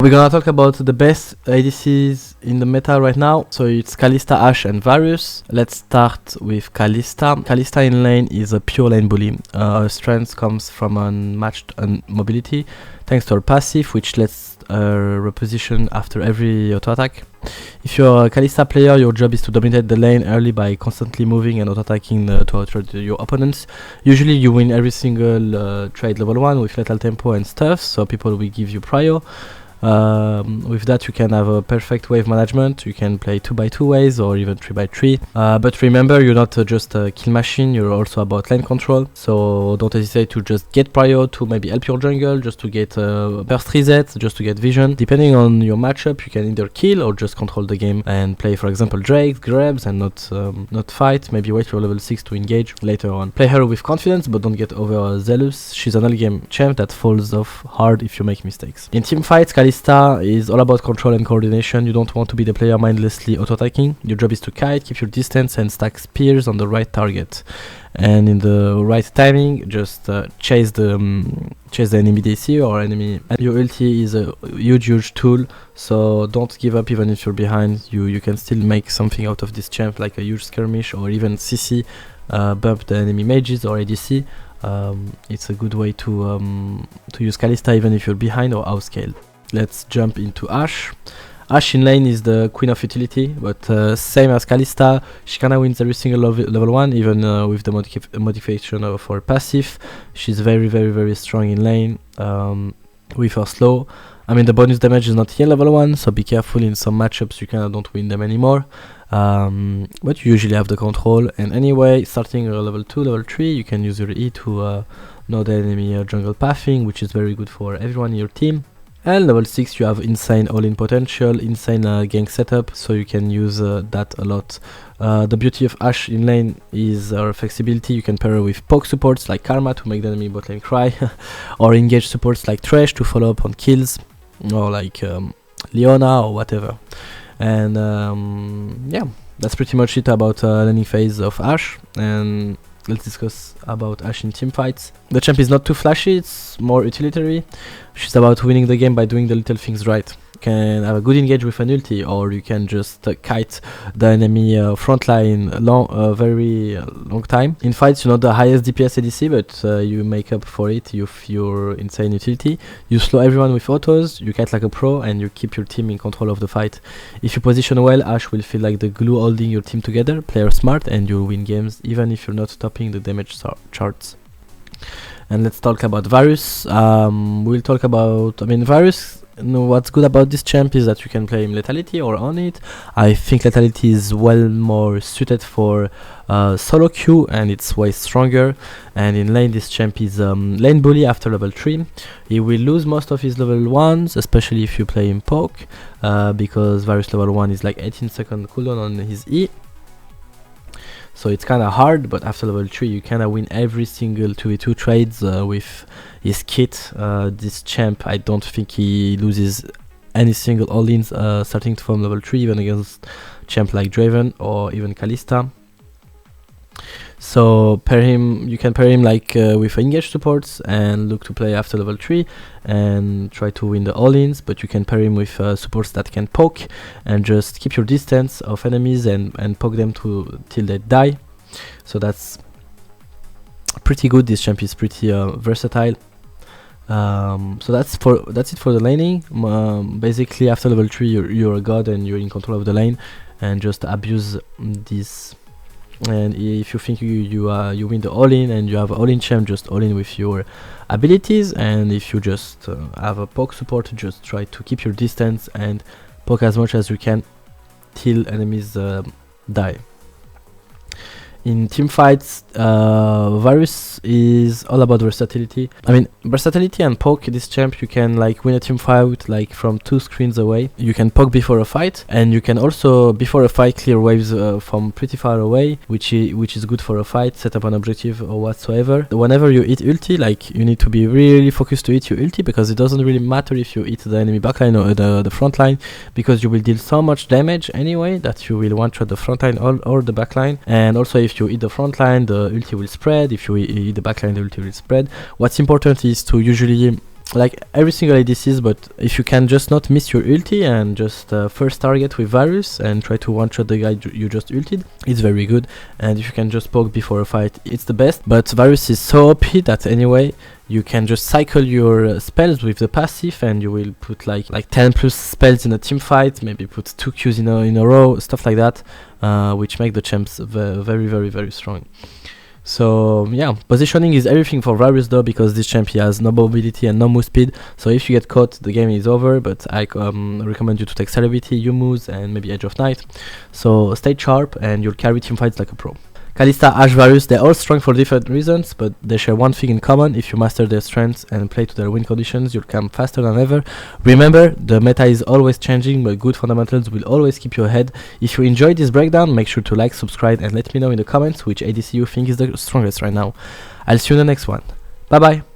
We're gonna talk about the best ADCs in the meta right now. So it's KALISTA, Ashe and VARUS. Let's start with KALISTA. KALISTA in lane is a pure lane bully. Her strength comes from unmatched mobility, thanks to her passive, which lets her reposition after every auto attack. If you're a KALISTA player, your job is to dominate the lane early by constantly moving and auto-attacking to outrun your opponents. Usually you win every single trade level 1 with lethal tempo and stuff, so people will give you prio. With that you can have a perfect wave management. You can play 2x2 waves or even 3x3, but remember, you're not just a kill machine, you're also about lane control, so don't hesitate to just get prio to maybe help your jungle, just to get burst reset, just to get vision. Depending on your matchup, you can either kill or just control the game and play, for example, Drake, grabs, and not fight. Maybe wait for level 6 to engage later on. Play her with confidence, but don't get over zealous. She's an early game champ that falls off hard if you make mistakes. In team fights, KALISTA is all about control and coordination. You don't want to be the player mindlessly auto-attacking. Your job is to kite, keep your distance, and stack spears on the right target. And in the right timing, just chase the enemy DC or enemy. And your ulti is a huge tool, so don't give up even if you're behind. You can still make something out of this champ, like a huge skirmish or even CC, bump the enemy mages or ADC. It's a good way to use KALISTA even if you're behind or outscaled. Let's jump into Ashe. Ashe in lane is the queen of utility, but same as KALISTA, she kinda wins every single level 1, even with the modification of her passive. She's very strong in lane with her slow. I mean, the bonus damage is not here level 1, so be careful. In some matchups you kinda don't win them anymore, but you usually have the control. And anyway, starting level 2, level 3, you can use your E to know the enemy jungle pathing, which is very good for everyone in your team. And level 6 you have insane all-in potential, insane gank setup, so you can use that a lot. The beauty of Ashe in lane is her flexibility. You can pair her with poke supports like Karma to make the enemy bot lane cry, or engage supports like Thresh to follow up on kills, or like Leona or whatever. And yeah, that's pretty much it about laning phase of Ashe. And let's discuss about Ashe in team fights. The champ is not too flashy, it's more utilitarian. She's about winning the game by doing the little things right. You can have a good engage with an ulti, or you can just kite the enemy frontline very long time. In fights, you're not the highest DPS ADC, but you make up for it with your insane utility. You slow everyone with autos, you kite like a pro, and you keep your team in control of the fight. If you position well, Ashe will feel like the glue holding your team together. Play her smart and you'll win games, even if you're not topping the damage charts. And let's talk about VARUS. We'll talk about, VARUS, what's good about this champ is that you can play him lethality or on it. I think lethality is well more suited for solo queue, and it's way stronger. And in lane, this champ is lane bully after level 3. He will lose most of his level 1s, especially if you play him poke, because VARUS level 1 is like 18-second cooldown on his E. So it's kinda hard, but after level 3 you kinda win every single 2v2 trades with his kit. This champ, I don't think he loses any single all-ins starting from level 3, even against champ like Draven or even KALISTA. So you can pair him like with engage supports and look to play after level 3 and try to win the all-ins, but you can pair him with supports that can poke and just keep your distance of enemies and poke them till they die. So that's pretty good. This champ is pretty versatile. So that's it for the laning. Basically after level 3 you're a god and you're in control of the lane, and just abuse this. And if you think you win the all-in and you have all-in champ, just all-in with your abilities. And if you just have a poke support, just try to keep your distance and poke as much as you can till enemies die. In team fights, VARUS is all about versatility. Versatility and poke. This champ, you can like win a team fight like from 2 screens away. You can poke before a fight, and you can also before a fight clear waves from pretty far away, which is good for a fight, set up an objective or whatsoever. Whenever you hit ulti, like you need to be really focused to hit your ulti, because it doesn't really matter if you hit the enemy backline or the front line, because you will deal so much damage anyway that you will one-shot the front line or the backline. And also if you hit the front line, the ulti will spread. If you hit the backline, the ulti will spread. What's important is to usually like every single ADCs, but if you can just not miss your ulti and just first target with Varus and try to one-shot the guy you just ulted, it's very good. And if you can just poke before a fight, it's the best. But Varus is so OP that anyway, you can just cycle your spells with the passive and you will put like 10 plus spells in a team fight, maybe put 2 Qs in a row, stuff like that, which make the champs very, very, very strong. So yeah, positioning is everything for Varus though, because this champ he has no mobility and no move speed, so if you get caught the game is over. But I recommend you to take Celebrity, Yumus and maybe Edge of Night, so stay sharp and you'll carry team fights like a pro. Kalista, Ashe, Varus, they're all strong for different reasons, but they share one thing in common: if you master their strengths and play to their win conditions, you'll come faster than ever. Remember, the meta is always changing, but good fundamentals will always keep you ahead. If you enjoyed this breakdown, make sure to like, subscribe, and let me know in the comments which ADC you think is the strongest right now. I'll see you in the next one. Bye bye!